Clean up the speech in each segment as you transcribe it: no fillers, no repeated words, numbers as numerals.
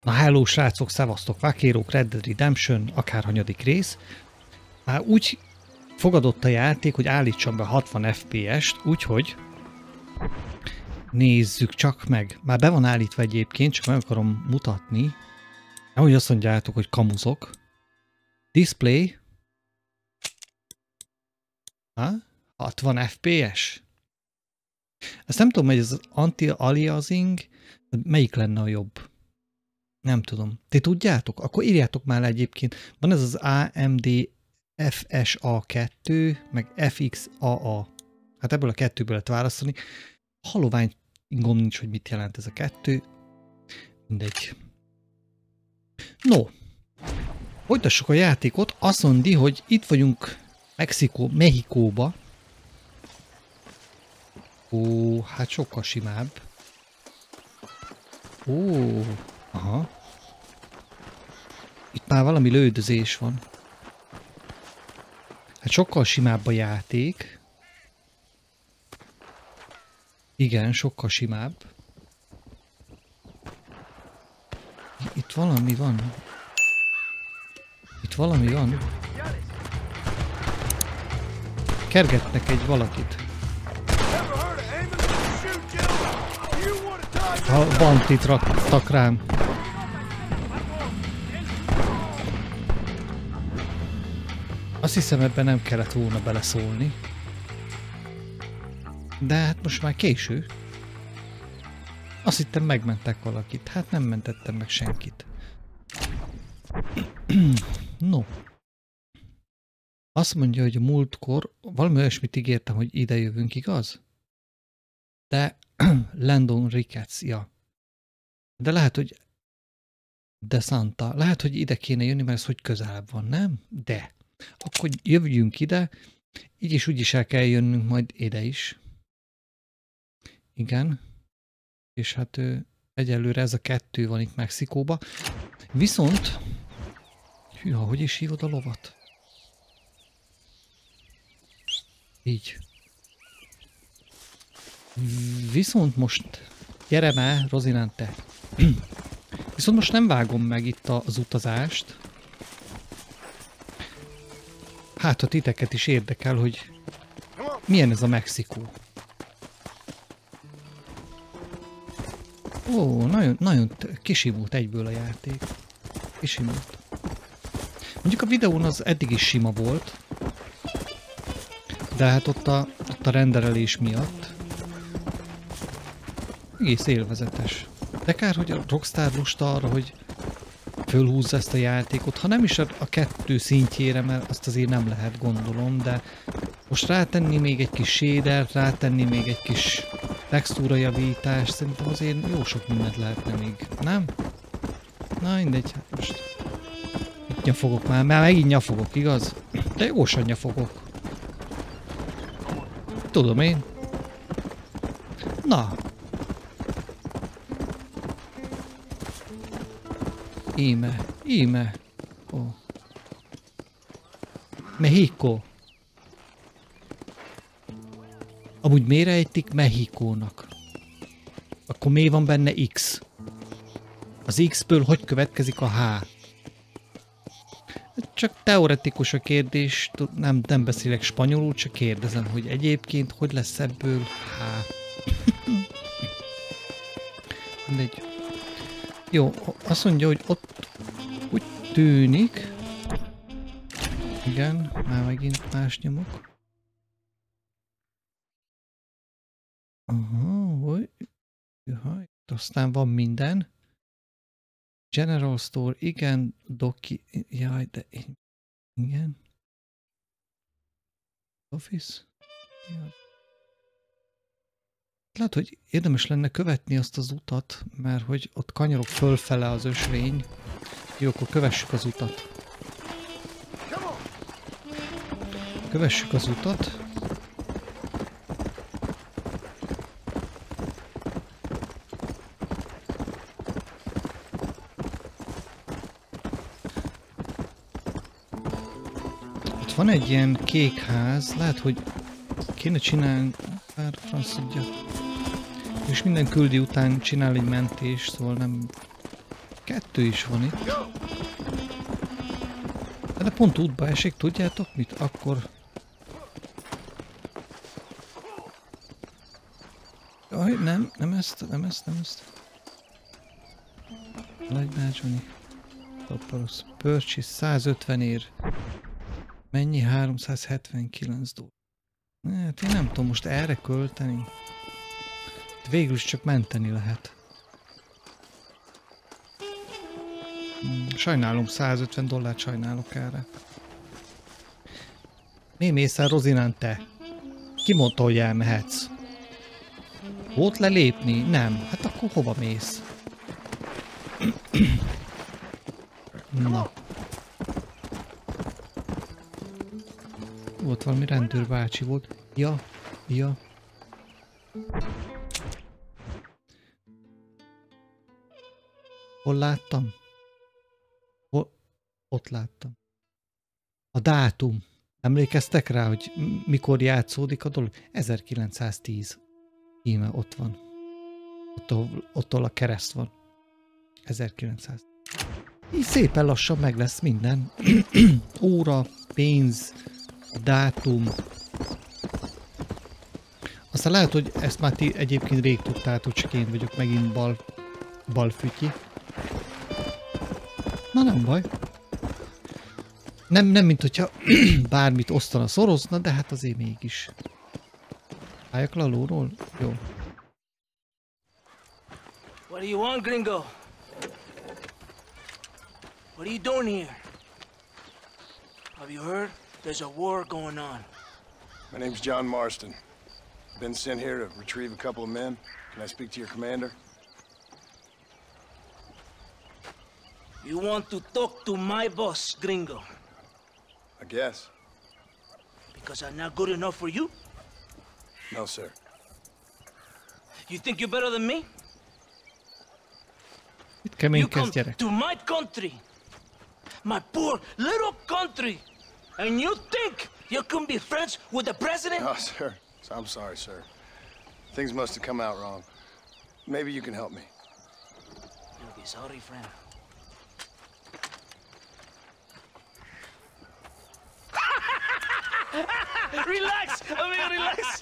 Na hello srácok, szevasztok, vakérók, Red Dead Redemption, akárhanyadik rész. Már úgy fogadott a játék, hogy állítsam be 60 FPS-t, úgyhogy nézzük csak meg. Már be van állítva egyébként, csak meg akarom mutatni. Ahogy azt mondjátok, hogy kamuzok. Display. 60 FPS. Ezt nem tudom, hogy ez az anti-aliasing, melyik lenne a jobb. Nem tudom. Ti tudjátok? Akkor írjátok már le egyébként. Van ez az AMD FSA2, meg FXAA. Hát ebből a kettőből lehet választani. Halovány ingom nincs, hogy mit jelent ez a kettő. Mindegy. No. Folytassuk a játékot. Azt mondi, hogy itt vagyunk Mexikóba. Ó, hát sokkal simább. Ó, aha. Itt már valami lődözés van. Hát sokkal simább a játék. Igen, sokkal simább. Itt valami van. Itt valami van. Kergetnek egy valakit. A bantit raktak rám. Azt hiszem, ebben nem kellett volna beleszólni. De hát most már késő. Azt hittem, megmentek valakit. Hát nem mentettem meg senkit. No. Azt mondja, hogy a múltkor valami olyasmit ígértem, hogy ide jövünk, igaz? De Landon Ricketts, ja. De lehet, hogy De Santa. Lehet, hogy ide kéne jönni, mert ez hogy közelebb van, nem? De. Akkor jövjünk ide. Így is úgy is el kell jönnünk majd ide is. Igen. És hát egyelőre ez a kettő van itt Mexikóba. Viszont... Hűha, hogy is hívod a lovat? Így. Viszont most... Gyere már, Rozinante! Viszont most nem vágom meg itt az utazást. Hát, ha titeket is érdekel, hogy milyen ez a Mexikó. Ó, nagyon kisimult egyből a játék. Kisimult. Mondjuk a videón az eddig is sima volt. De hát ott a renderelés miatt egész élvezetes. De kár, hogy a Rockstar lusta arra, hogy fölhúzza ezt a játékot, ha nem is a kettő szintjére, mert azt azért nem lehet, gondolom, de most rátenni még egy kis shadert, rátenni még egy kis textúrajavítást, szerintem azért jó sok mindent lehetne még, nem? Na mindegy, hát most itt nyafogok már megint nyafogok, igaz? De jósan nyafogok. Tudom én. Na. Íme. Ó. Mexikó. Amúgy miért ejtik Mexikónak? Akkor miért van benne X? Az X-ből hogy következik a H? Csak teoretikus a kérdés, nem beszélek spanyolul, csak kérdezem, hogy egyébként hogy lesz ebből H. Mindegy. Jó, azt mondja, hogy ott úgy tűnik. Igen, már megint más nyomok. Aha, hogy... itt aztán van minden. General Store, igen, Doki... Jaj, de... Igen. Office? Jaj. Lehet, hogy érdemes lenne követni azt az utat, mert hogy ott kanyarok fölfele az ösvény. Jó, akkor kövessük az utat. Kövessük az utat. Ott van egy ilyen kék ház, lehet, hogy kéne csinálni, bár franc tudja. És minden küldi után csinál egy mentést, szóval nem Kettő is van itt. De pont útba esik, tudjátok mit? Akkor... Jaj, nem ezt. Nagymácsoni. Taparosz. Purchase 150 ér. Mennyi? 379 dollár. Hát én nem tudom most erre költeni. Végül is csak menteni lehet. Sajnálom, 150 dollárt sajnálok erre. Mi mész el, Rozinán, te? Ki mondta, hogy elmehetsz? Volt lelépni? Nem. Hát akkor hova mész? Na. Volt valami rendőrbácsi volt. Ja. Hol láttam? Ott láttam. A dátum. Emlékeztek rá, hogy mikor játszódik a dolog? 1910. Íme ott van. Ottól a kereszt van. 1900. Így szépen lassan meg lesz minden. Óra, pénz, dátum. Aztán lehet, hogy ezt már ti egyébként rég tudtátok, csak én vagyok megint balfütyi. Na nem baj. Nem mint hogyha bármit osztana, szorozna, de hát azért mégis. Álljak le a lóról? Jó. What do you want, gringo? What are you doing here? Have you heard? There's a war going on. My name's John Marston. Been sent here to retrieve a couple of men. Can I speak to your commander? You want to talk to my boss, gringo? I guess. Because I'm not good enough for you? No, sir. You think you're better than me? Itt You come keménykezz, gyerek. to my country, my poor little country, and you think you can be friends with the president? No, sir. I'm sorry, sir. Things must have come out wrong. Maybe you can help me. You'll be sorry, friend. Relax! I mean, relax!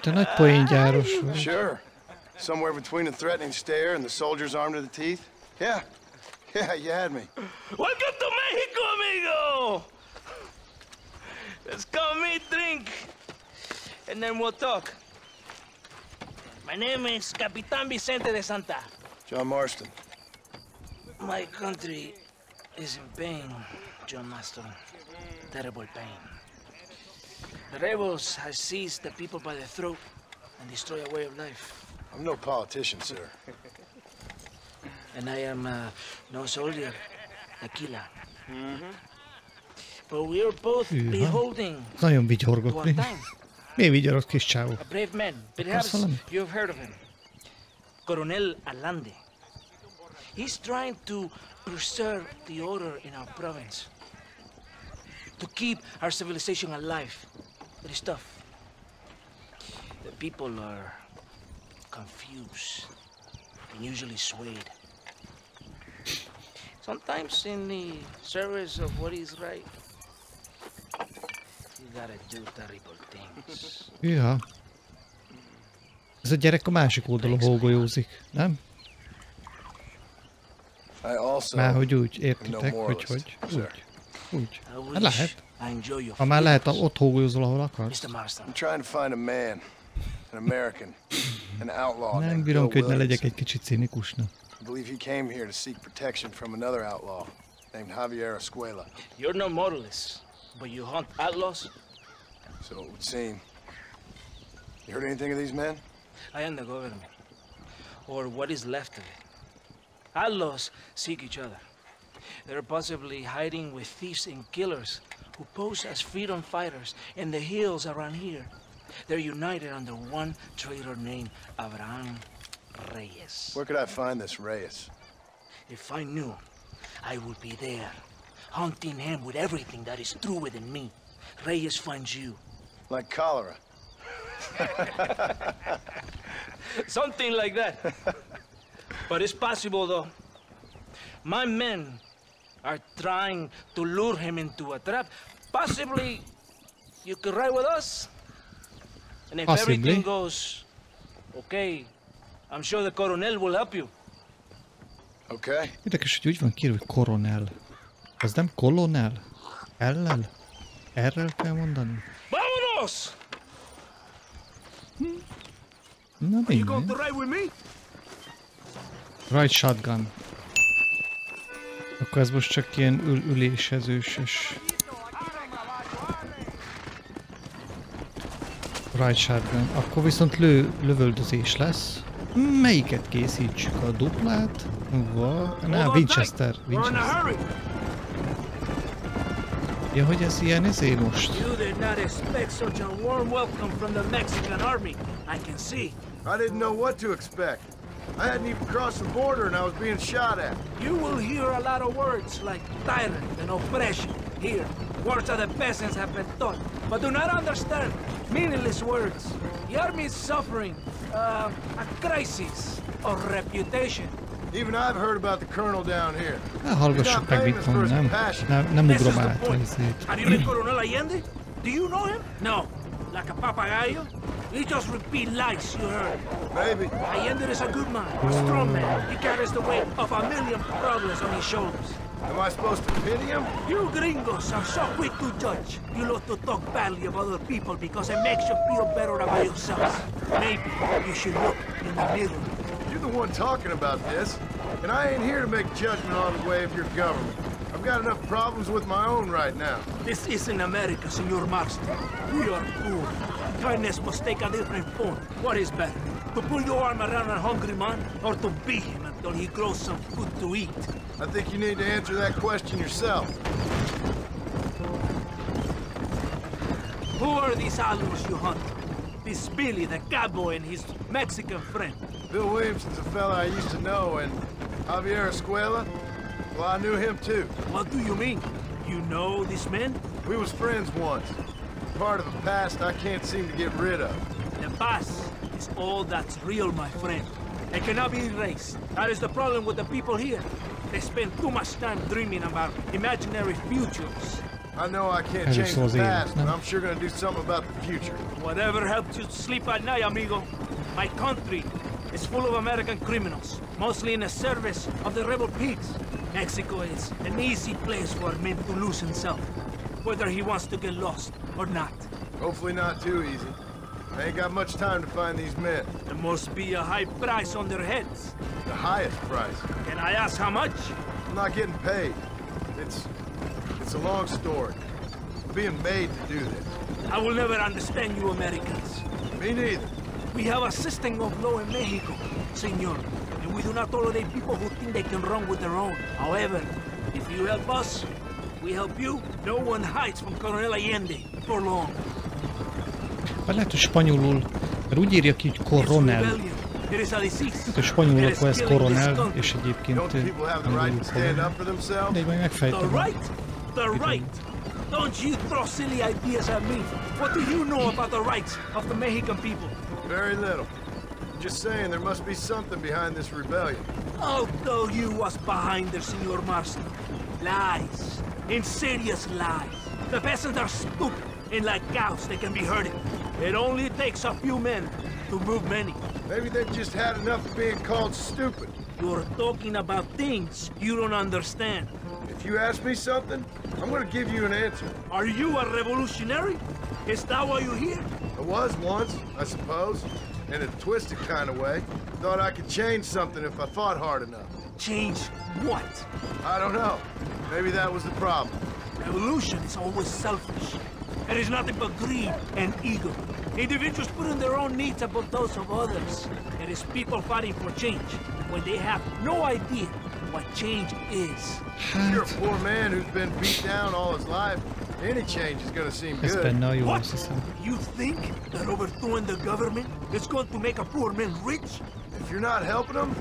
Te nagy poéngyáros vagy. Sure. Somewhere between a threatening stare and the soldier's armed to the teeth? Yeah, you had me. Welcome to Mexico, amigo! Let's come meet, drink, and then we'll talk. My name is Capitan Vicente de Santa. John Marston. My country is in pain, John Marston. Terrible pain. The rebels have seized the people by the throat and destroyed a way of life. I'm no politician, sir. And I am no soldier, a killer. But we are both beholding Nagyon to vigyorgott our mi. time. Mi vigyorgott kis csávó? A brave man. Perhaps you've heard of him. Coronel Allende. He's trying to preserve the order in our province. To keep our civilization alive. But it's tough. The people are confused and usually swayed. Sometimes in the service of what is right, you gotta do terrible things. Hűha. Ez a gyerek a másik oldalon hógolyózik, nem? I also Már hogy úgy, am no értitek, moralist, hogy sir. úgy. I Hát wish lehet. I enjoy your Ha már lehet, feelings, ott hógolyózol, ahol akarsz. Mr. Marston. I'm trying to find a man, an American, an outlaw Nem named bírom, Bill hogy ne legyek Williams. egy kicsit cinikusnak. I believe he came here to seek protection from another outlaw named Javier Escuela. You're no moralist, but you hunt outlaws? So it would seem. You heard anything of these men? I am the government, or what is left of it. Outlaws seek each other. They're possibly hiding with thieves and killers who pose as freedom fighters in the hills around here. They're united under one traitor named Abraham Reyes. Where could I find this Reyes? If I knew, I would be there, hunting him with everything that is true within me. Reyes finds you. Like cholera. Something like that. But it's possible, though. My men are trying to lure him into a trap. Possibly you could ride with us? And if everything goes okay, I'm sure the Coronel will help you. Okay. Érdekes, hogy úgy van kírva, hogy koronel. Ez nem kolonel? Ellel? Errel kell mondani? Vámonos! Na mindegy. Right shotgun. Akkor ez most csak ilyen ülésezős. Right shotgun. Akkor viszont lövöldözés lesz. Melyiket készítsük? A duplát? Winchester. Ja, hogy ez ilyen ezért most. You did not expect such a warm welcome from the Mexican army. I can see. I didn't know what to expect. I hadn't even crossed the border and I was being shot at. You will hear a lot of words like tyrant and oppression here. Words that the peasants have been taught, but do not understand. Meaningless words. The army is suffering a crisis of reputation. Even I've heard about the colonel down here. Hallgassuk meg, mit mond, nem ugrom át a izét. Have you met Coronel Allende? Do you know him? No. Like a papagayo? He just repeat lies you heard. Maybe. Allende is a good man, a strong man. He carries the weight of a million problems on his shoulders. Am I supposed to pity him? You gringos are so quick to judge. You love to talk badly of other people because it makes you feel better about yourselves. Maybe you should look in the mirror. You're the one talking about this, and I ain't here to make judgment on the way of your government. I've got enough problems with my own right now. This isn't America, Senor Marston. We are poor. Kindness must take a different form. What is better? To pull your arm around a hungry man, or to beat him until he grows some food to eat? I think you need to answer that question yourself. Who are these alus you hunt? This Billy, the cowboy, and his Mexican friend. Bill Williamson's a fella I used to know, and Javier Escuela, well, I knew him too. What do you mean? You know this man? We was friends once. Part of the past I can't seem to get rid of. The past is all that's real, my friend. It cannot be erased. That is the problem with the people here. They spend too much time dreaming about imaginary futures. I know I can't change the past, but I'm sure gonna do something about the future. Whatever helps you sleep at night, amigo. My country is full of American criminals, mostly in the service of the rebel pigs. Mexico is an easy place for a man to lose himself, whether he wants to get lost or not. Hopefully not too easy. I ain't got much time to find these men. There must be a high price on their heads. The highest price. Can I ask how much? I'm not getting paid. It's a long story. I'm being made to do this. I will never understand you Americans. Me neither. We have a system of law in Mexico, senor, and we do not tolerate people who think they can run with their own. However, if you help us, we help you. No one hides from Coronel Allende for long. Lehet, hogy spanyolul, mert úgy írja ki, hogy koronel. Hát, hogy spanyolul akkor ez koronel, és egyébként angolul koronel. De így majd megfejtem. The right! Don't you throw silly ideas at me! What do you know about the rights of the Mexican people? Very little. Just saying there must be something behind this rebellion. I'll tell you what's behind there, Senor Marston. Lies. Insidious lies. The peasants are stupid, and like cows, they can be herded. It only takes a few men to move many. Maybe they've just had enough of being called stupid. You're talking about things you don't understand. If you ask me something, I'm gonna give you an answer. Are you a revolutionary? Is that why you're here? I was once, I suppose. In a twisted kind of way. Thought I could change something if I fought hard enough. Change what? I don't know. Maybe that was the problem. Revolution is always selfish. It is nothing but greed and ego. Individuals putting their own needs above those of others. It is people fighting for change when they have no idea what change is. If you're a poor man who's been beat down all his life, any change is gonna seem good. What? You think that overthrowing the government is going to make a poor man rich? If you're not helping them,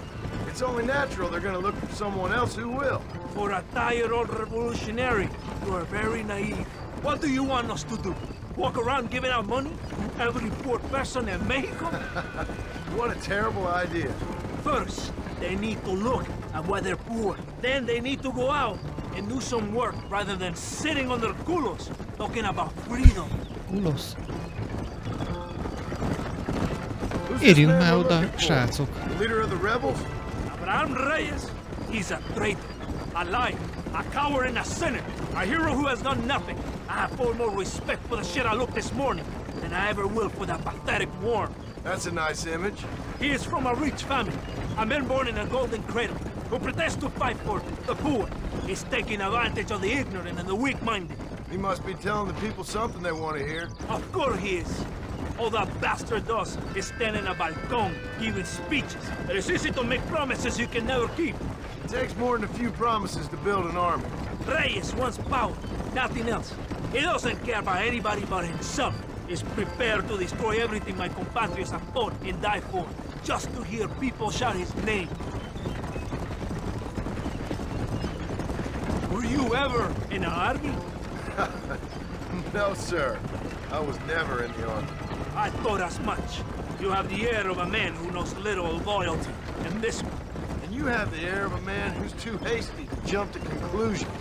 it's only natural they're gonna look for someone else who will. For a tired old revolutionary, you are very naive. What do you want us to do? Walk around giving out money to every poor person in Mexico? What a terrible idea. First, they need to look at why they're poor. Then they need to go out and do some work rather than sitting on their culos talking about freedom. Kulosz. Érjünk már oda, srácok. Leader of the rebels? Abraham Reyes, he's a traitor, a liar, a coward and a sinner, a hero who has done nothing. I have far more respect for the shit I looked this morning than I ever will for that pathetic worm. That's a nice image. He is from a rich family, a man born in a golden cradle, who pretends to fight for the poor. He's taking advantage of the ignorant and the weak-minded. He must be telling the people something they want to hear. Of course he is. All that bastard does is stand in a balcony, giving speeches. It is easy to make promises you can never keep. It takes more than a few promises to build an army. Reyes wants power, nothing else. He doesn't care about anybody but himself. He's prepared to destroy everything my compatriots have fought and died for, just to hear people shout his name. Were you ever in an army? No, sir. I was never in the army. I thought as much. You have the air of a man who knows little of loyalty, and this one. And you have the air of a man who's too hasty to jump to conclusions.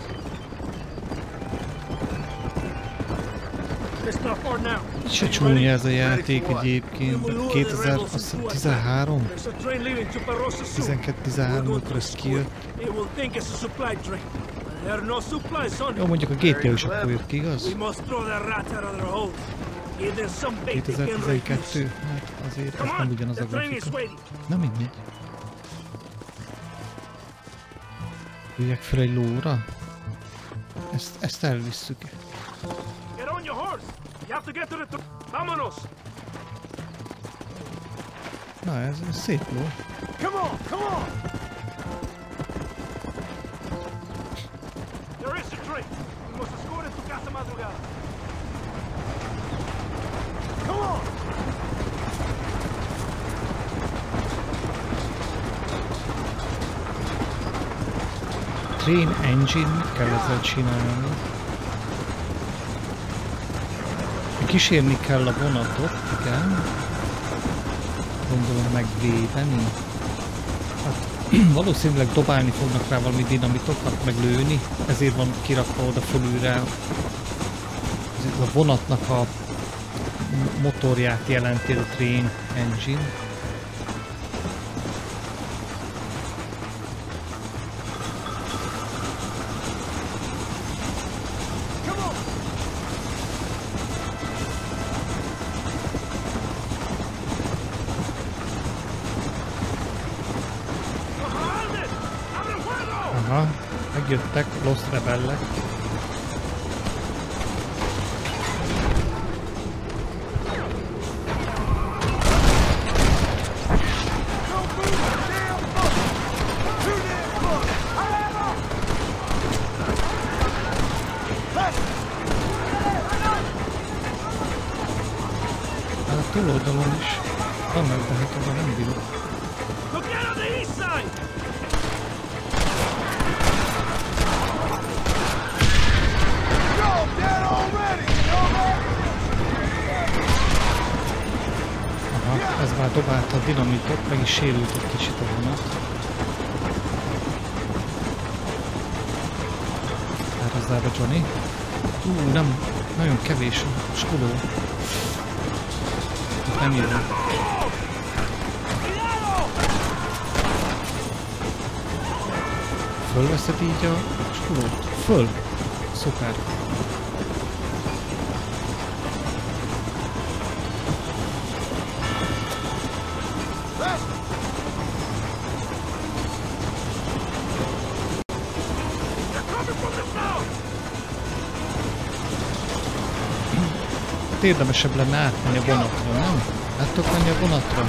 It's not far now. Se csúnya ez a játék egyébként. 2013? 12-13, amikor ez kijött. Jó, mondjuk a GTA is akkor jött ki, igaz? 2012? Hát azért ez nem ugyanaz a grafika. Na mindegy. Üljek fel egy lóra? Ezt elvisszük. Na ez szép ló. Come on, come on! There is a train. We must escort it to Casa Madrugada. Come on! Train engine kell ezzel csinálni. Kísérni kell a vonatot, igen. Gondolom megvédeni. Hát valószínűleg dobálni fognak rá valami dinamitokat, meg lőni. Ezért van kirakva oda fölülre. Ez a vonatnak a motorját jelenti, a train engine. Aha, megjöttek Lost Rebellek. Hát a túloldalon is vannak, de hát oda nem bírok. Aha, ez már dobálta a dinamitot, meg is sérült egy kicsit a vonat. Elhozzába Johnny. Nem, nagyon kevés a skuló. Nem jövő. Fölveszed így a skulót? Föl! Szuper! Érdemesebb lenne átmenni a vonatra, nem? Át tudok menni a vonatra?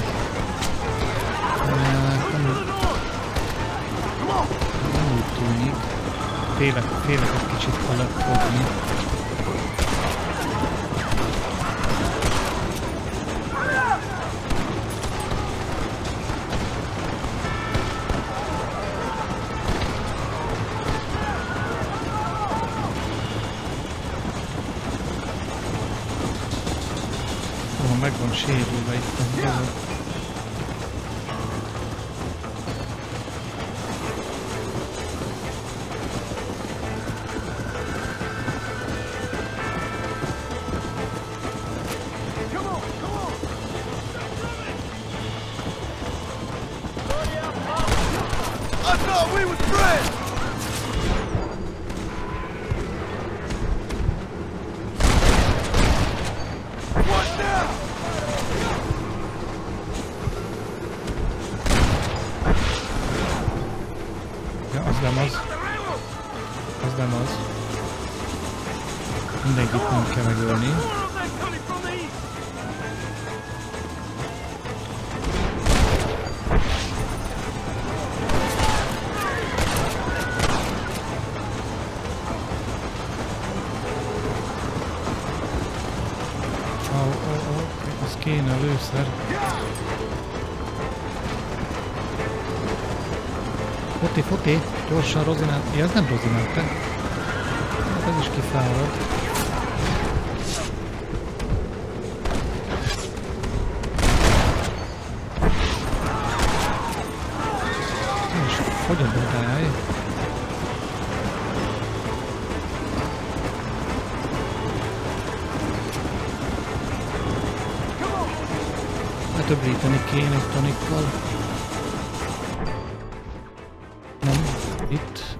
Nem úgy tűnik. Félek egy kicsit haladni. Meg van sérülve itt a dolog. thought we was friends! What now? Ja, az nem az. Az nem az. Mindenkit nem kell megölni. Az kéne először. Foti, gyorsan Rozinát. Ja, ez nem Rozinát, te? Hát ez is kifárad. És hogy a bodály? Többíteni kéne egy tonikkal. Nem, itt.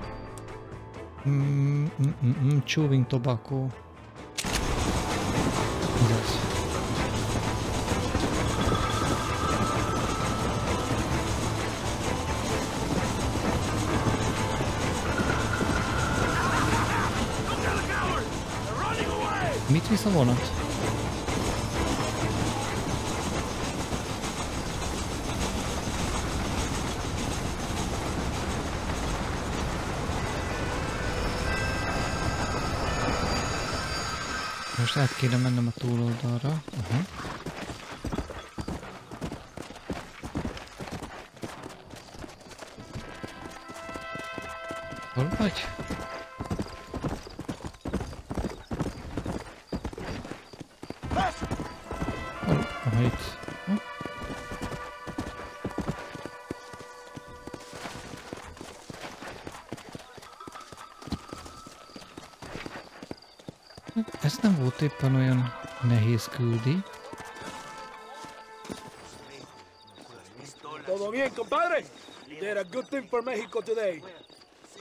Chewing tobacco. Ez az. Mit visz a vonat? Most át kéne mennem a túloldalra. Aha. Hol vagy? Aha, itt. Ez nem volt éppen olyan nehéz küldi. Todo bien, compadre? You did a good thing for Mexico today.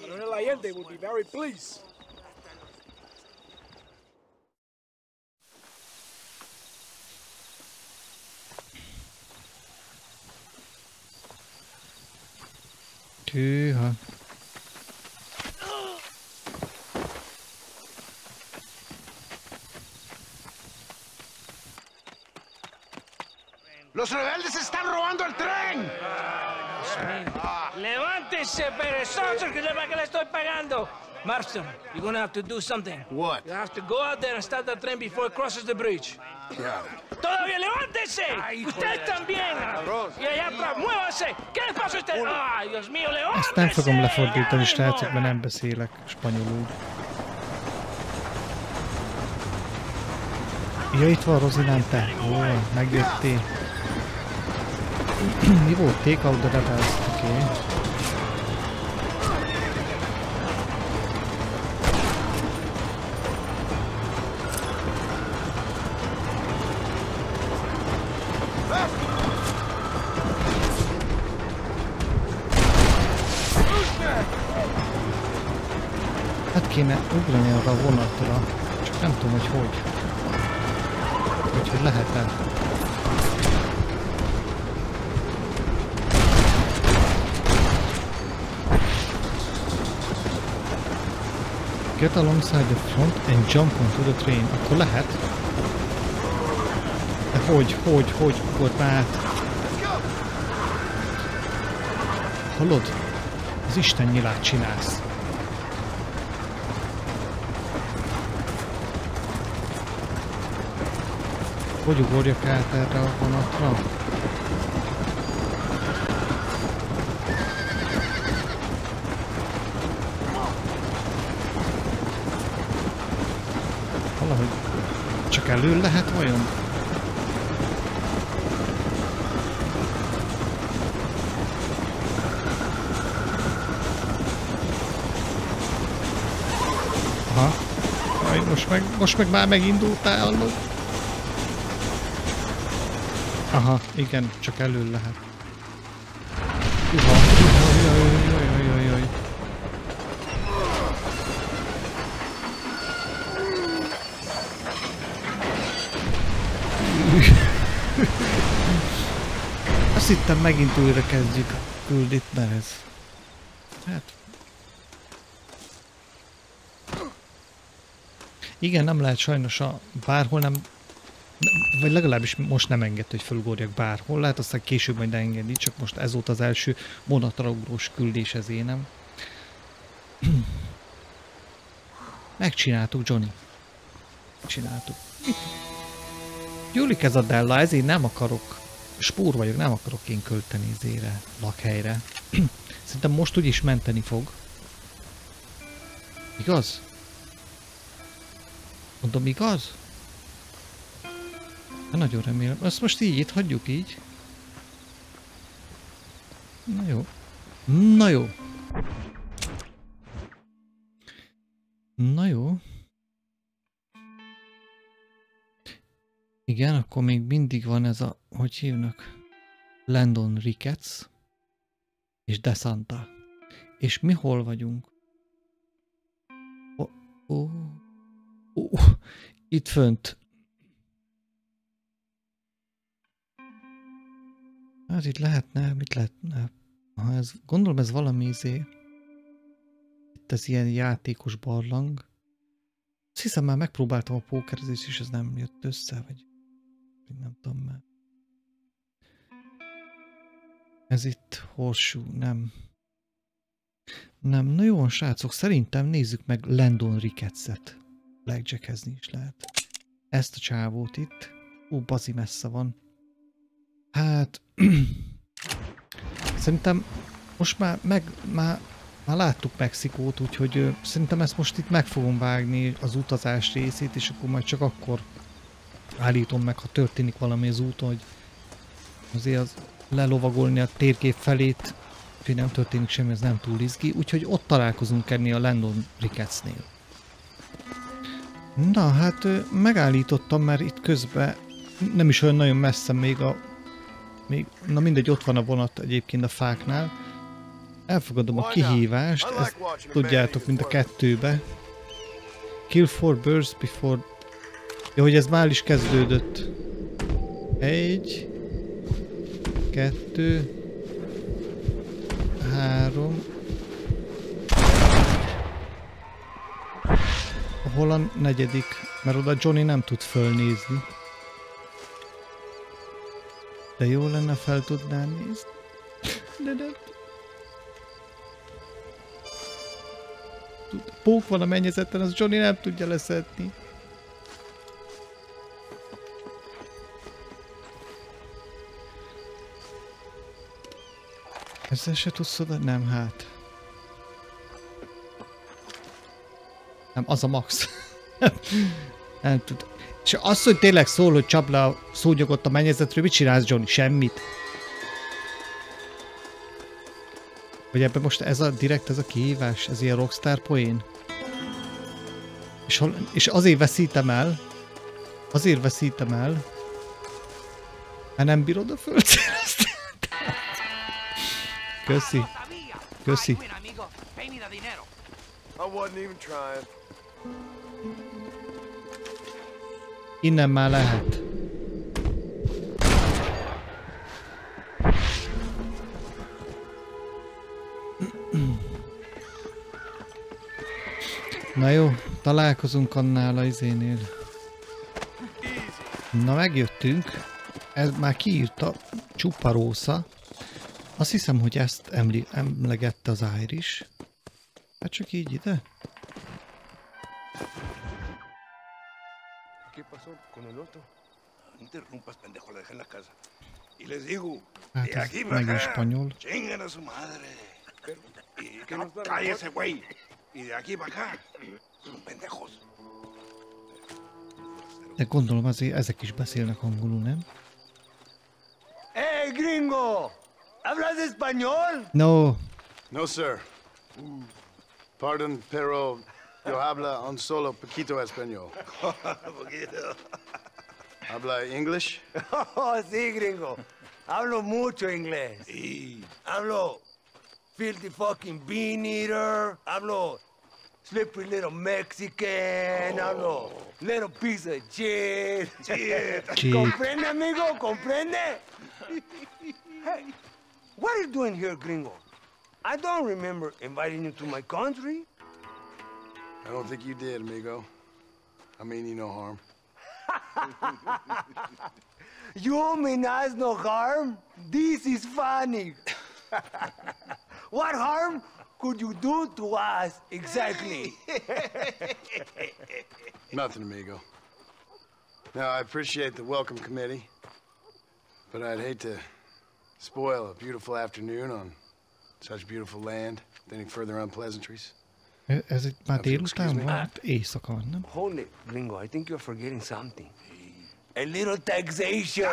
Coronel Allende will be very pleased. Tűha. ¡Los rebeldes están robando el tren! ¡Levántese, perezosos, que es para que le estoy pagando! Marston, you're gonna have to do something. What? You have to go out there and stop the train before it crosses the bridge. Yeah. ¡Todavía levántese! ¡Usted también! Y allá atrás, muévase! ¿Qué le pasa a usted? ¡Ay, Dios mío, levántese! Ezt nem fogom lefordítani, srácok, mert nem beszélek spanyolul. Ja, itt van Rozinán, te. Ó, megjöttél. Mi volt? Take out the rebels. Oké. Okay. Hát kéne ugrani arra a vonatra, csak nem tudom, hogy hogy. Úgyhogy lehet-e. Get alongside the front and jump onto the train. Akkor lehet. De hogy ugort át? Hallod? Az Isten nyilát csinálsz. Hogy ugorjak át erre a vonatra? Valahogy csak elő lehet vajon? Aha. Aj, most meg már megindultál, hallod? Aha, igen, csak elő lehet. Jaj. Azt hittem megint újra kezdjük a küldit, mert ez... Hát... Igen, nem lehet sajnos a bárhol nem... Vagy legalábbis most nem enged, hogy felugorjak bárhol. Lehet aztán később majd engedni, csak most ez volt az első vonatra ugrós küldés, ez énem. Megcsináltuk, Johnny. Megcsináltuk. Gyúlik ez a Della, ezért nem akarok... Spór vagyok, nem akarok én költeni zére, lakhelyre. Szerintem most úgyis menteni fog. Igaz? Mondom, igaz? Hát nagyon remélem. Azt most így itt hagyjuk így. Na jó. Na jó. Na jó. Igen, akkor még mindig van ez a, hogy hívnak? Landon Ricketts és DeSanta. És mi hol vagyunk? Itt fönt. Hát itt lehetne, mit lehetne? Ha ez, gondolom ez valami izé. Itt ez ilyen játékos barlang. Azt hiszem már megpróbáltam a pókerezést, és ez nem jött össze, vagy nem tudom már. Ez itt horsú, nem. Nem, na jó, srácok, szerintem nézzük meg Landon Ricketts-et. Blackjackezni is lehet. Ezt a csávót itt. Bazi messze van. Hát... szerintem most már láttuk Mexikót, úgyhogy szerintem ezt most itt meg fogom vágni az utazás részét, és akkor majd csak akkor állítom meg, ha történik valami az úton, hogy azért az lelovagolni a térkép felét, úgyhogy nem történik semmi, ez nem túl izgi, úgyhogy ott találkozunk ennél a Landon Rickettsnél. Na hát megállítottam, mert itt közben nem is olyan nagyon messze még na mindegy, ott van a vonat egyébként a fáknál. Elfogadom a kihívást, ezt tudjátok, mint a kettőbe. Kill 4 birds before... Ja, hogy ez már is kezdődött. 1, 2, 3. Hol a negyedik? Mert oda Johnny nem tud fölnézni. De jó lenne, fel tudnál nézni. De nem. Pók van a mennyezeten, az Johnny nem tudja leszedni. Ezzel se tudsz oda? Nem, hát. Nem, az a max. Nem tud. És az, hogy tényleg szól, hogy csapd le a szúnyogot a mennyezetről, mit csinálsz, Johnny? Semmit. Hogy ebben most ez a direkt, ez a kihívás, ez ilyen rockstar poén. És azért veszítem el. Azért veszítem el. Mert nem bírod a földszélezt. Köszi. Köszi. Innen már lehet. Na jó, találkozunk annál a izénél. Na megjöttünk. Ez már kiírta Csuparósza. Azt hiszem, hogy ezt emlegette az Irish. Hát csak így ide. Hát ez megint spanyol. De gondolom azért ezek is beszélnek angolul, nem? Hey, gringo! ¿Hablas español? No. No, sir. Pardon, pero yo habla un solo poquito español. ¿Habla English? Oh, sí, gringo. Hablo mucho inglés. Sí. Hablo filthy fucking bean eater. Hablo slippery little Mexican, I don't know, little piece of shit. Comprende, amigo? Comprende? Hey, what are you doing here, gringo? I don't remember inviting you to my country. I don't think you did, amigo. I mean you no harm. You mean us no harm? This is funny. What harm could you do to us, exactly? Nothing, amigo. Now, I appreciate the welcome committee, but I'd hate to spoil a beautiful afternoon on such beautiful land with any further unpleasantries. Ez itt már délután van? Éjszaka van, nem? Hold it, gringo. I think you're forgetting something. A little taxation.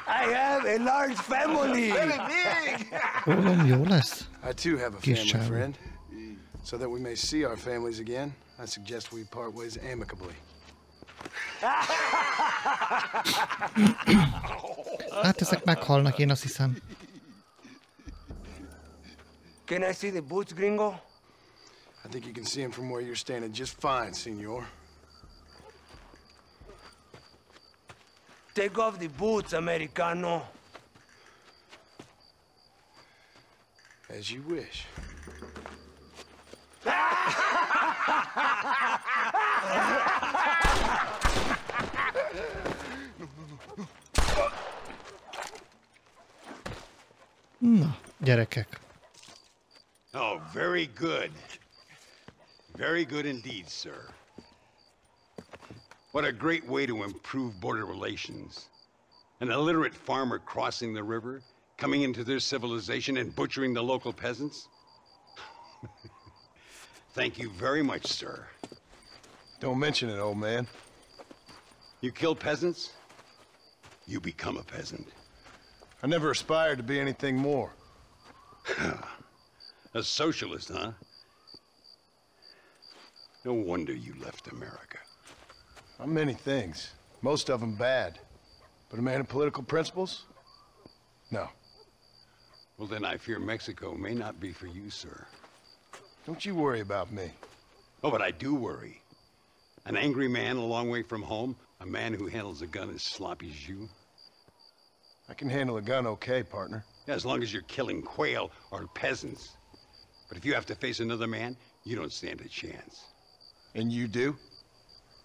I have a large family. Very big. Ólom, jó lesz? I too have a family, friend. So that we may see our families again, I suggest we part ways amicably. Hát ezek meghalnak, én azt hiszem. Can I see the boots, gringo? I think you can see them from where you're standing just fine, senor. Take off the boots, Americano. As you wish. Na, gyerekek. Oh, very good. Very good indeed, sir. What a great way to improve border relations. An illiterate farmer crossing the river, coming into their civilization and butchering the local peasants? Thank you very much, sir. Don't mention it, old man. You kill peasants, you become a peasant. I never aspired to be anything more. A socialist, huh? No wonder you left America. I'm many things, most of them bad. But a man of political principles? No. Well, then I fear Mexico may not be for you, sir. Don't you worry about me. Oh, but I do worry. An angry man a long way from home, a man who handles a gun as sloppy as you. I can handle a gun okay, partner. Yeah, as long as you're killing quail or peasants. But if you have to face another man, you don't stand a chance. And you do?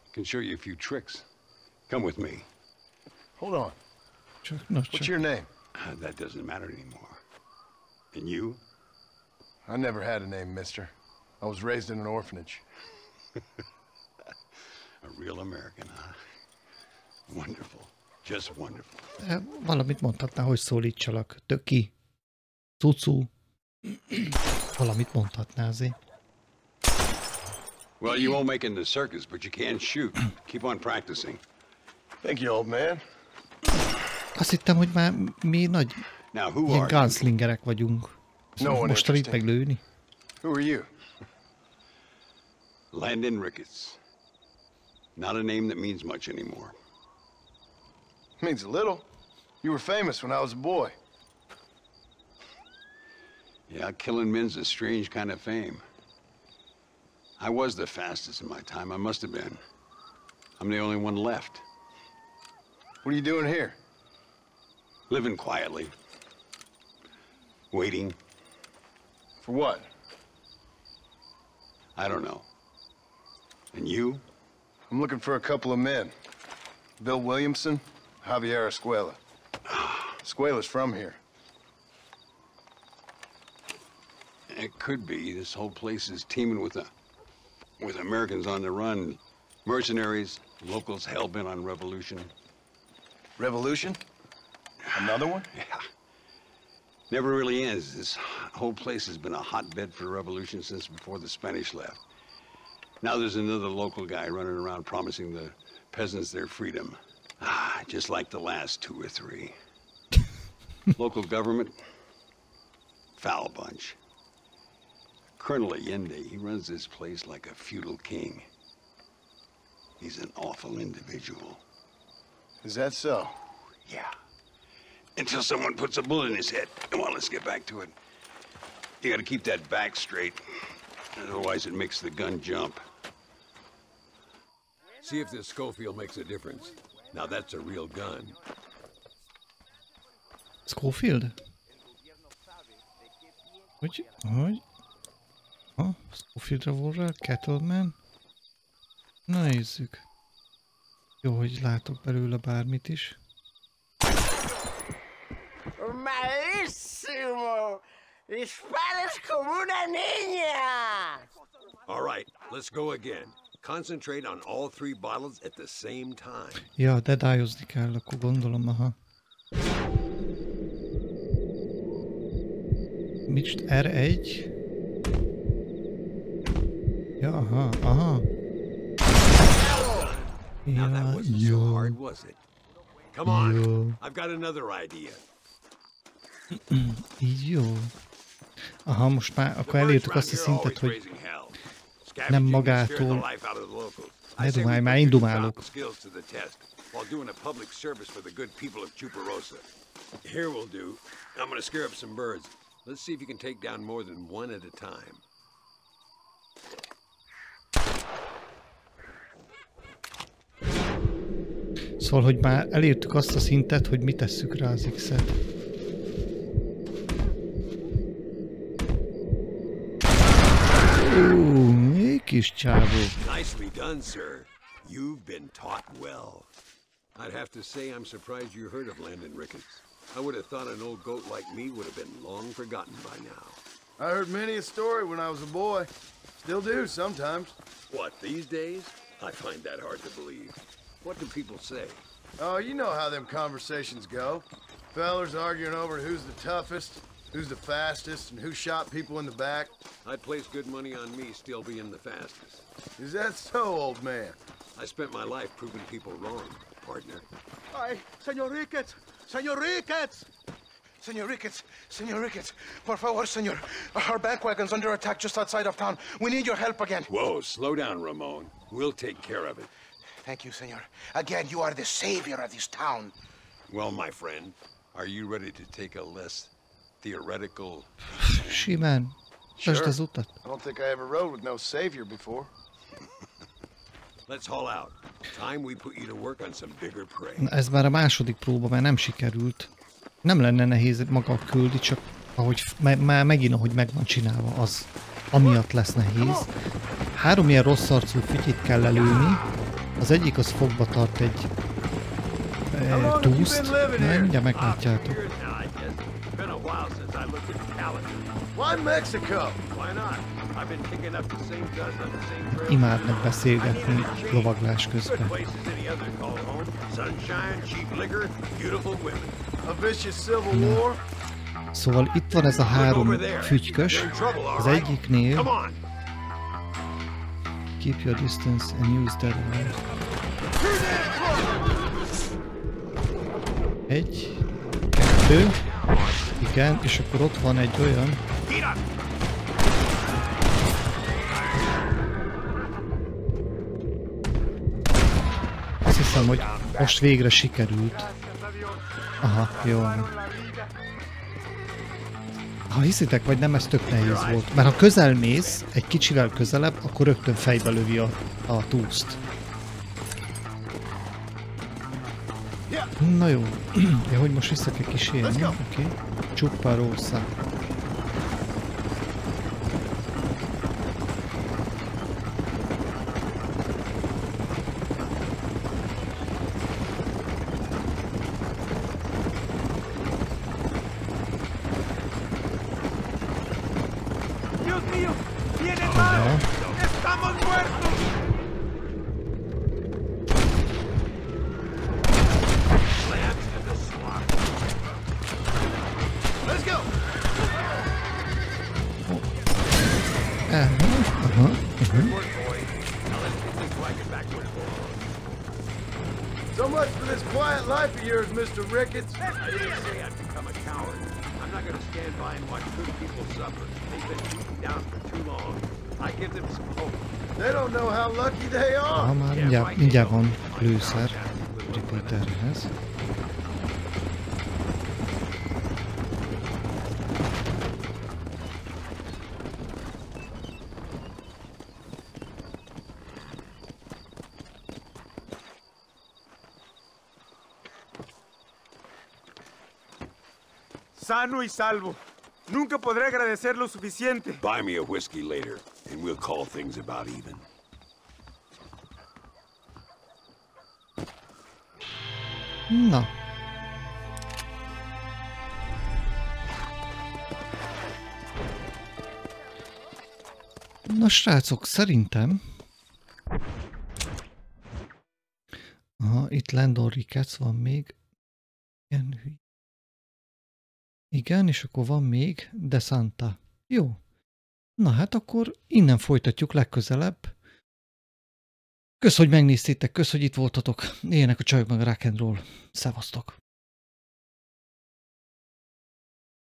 I can show you a few tricks. Come with me. Hold on. What's your name? That doesn't matter anymore. And you? I never had a name, mister. I was raised in an orphanage. A real American, huh? Wonderful. Just wonderful. Valamit mondhatná, hogy szólítsalak. Töki. Cucu. Valamit mondhatná azért. Well, you won't make it in the circus, but you can shoot. Keep on practicing. Thank you, old man. Azt hittem, hogy már mi nagy ilyen gunslingerek vagyunk. Most tanít meg lőni. Who are you? Landon Ricketts. Not a name that means much anymore. Means a little. You were famous when I was a boy. Yeah, killing men's a strange kind of fame. I was the fastest in my time. I must have been. I'm the only one left. What are you doing here? Living quietly. Waiting. For what? I don't know. And you? I'm looking for a couple of men. Bill Williamson, Javier Escuela. Escuela's from here. It could be. This whole place is teeming with Americans on the run. Mercenaries, locals hell-bent on revolution. Revolution? Another one? Yeah. Never really ends. This whole place has been a hotbed for revolution since before the Spanish left. Now there's another local guy running around promising the peasants their freedom. Just like the last 2 or 3. Local government, foul bunch. Colonel Allende, he runs this place like a feudal king. He's an awful individual. Is that so? Yeah. Until someone puts a bullet in his head. Come on, let's get back to it. You gotta keep that back straight. Otherwise, it makes the gun jump. See if this Schofield makes a difference. Now that's a real gun. Schofield? Hogy? Ha? Schofieldra volna? Kettleman? Na nézzük. Jó, hogy látok belőle bármit is. Malísimo! Disparas como una niña! All right, let's go again. Concentrate on all 3 bottles at the same time. Ja, dedájozni kell, akkor gondolom, aha. Micst R1? Ja, aha. Now that wasn't so hard, was it? Come on, I've got another idea. Így jó. Aha, most már akkor elértük azt a szintet, hogy nem magától. Ne dumálj, már én dumálok. Here will do. I'm gonna scare up some birds. Let's see if you can take down more than one at a time. Szóval, hogy már elértük azt a szintet, hogy mi tesszük rá az X-et. Még kis csávó. Nicely done, sir. You've been taught well. I'd have to say I'm surprised you heard of Landon Ricketts. I would have thought an old goat like me would have been long forgotten by now. I heard many a story when I was a boy. Still do sometimes. What, these days? I find that hard to believe. What do people say? Oh, you know how them conversations go. Fellers arguing over who's the toughest, who's the fastest, and who shot people in the back. I'd place good money on me still being the fastest. Is that so, old man? I spent my life proving people wrong, partner. Ay, Señor Ricketts! Señor Ricketts! Señor Ricketts! Señor Ricketts! Por favor, señor. Our bank wagon's under attack just outside of town. We need your help again. Whoa, slow down, Ramon. We'll take care of it. Thank you, senor. Again, you are the savior of this town. Well, my friend, are you ready to take a less theoretical... Simán. Sure. Az utat. I don't think I ever rode with no savior before. Let's haul out. Time we put you to work on some bigger prey. Na, ez már a második próba, mert nem sikerült. Nem lenne nehéz maga a küldi, csak ahogy már megint ahogy meg van csinálva, az amiatt lesz nehéz. 3 ilyen rossz arcú fütyit kell lelőni. Az egyik az fogba tart egy túszt. Na, mindjárt meglátjátok. Why Mexico? Imádnak beszélgetni lovaglás közben. Szóval itt van ez a 3 fütykös. Az egyiknél keep your distance and use that one. 1, 2, igen, és akkor ott van egy olyan. Azt hiszem, hogy most végre sikerült. Aha, jó. Ha hiszitek, vagy nem, ez tök nehéz volt. Mert ha közel mész, egy kicsivel közelebb, akkor rögtön fejbe lövi a túszt. Na jó. Ja, hogy most vissza kell kísérni. Oké. Csuppa rossa. So much for this quiet life of yours, Mr. Ricketts. I didn't say I'd become a coward. I'm not going to stand by and watch good people suffer. They've been beaten down for too long. I give them some hope. They don't know how lucky they are. Mindjárt van lőszer repeaterhez. sano y salvo. Nunca podré agradecer lo suficiente. Buy me a whiskey later, and we'll call things about even. Na. Na srácok, szerintem... Aha, itt Landon Ricketts van még. Igen, és akkor van még De Santa. Jó. Na hát akkor innen folytatjuk legközelebb. Kösz, hogy megnéztétek, kösz, hogy itt voltatok. Éljenek a csajok meg a rock and roll. Szevasztok!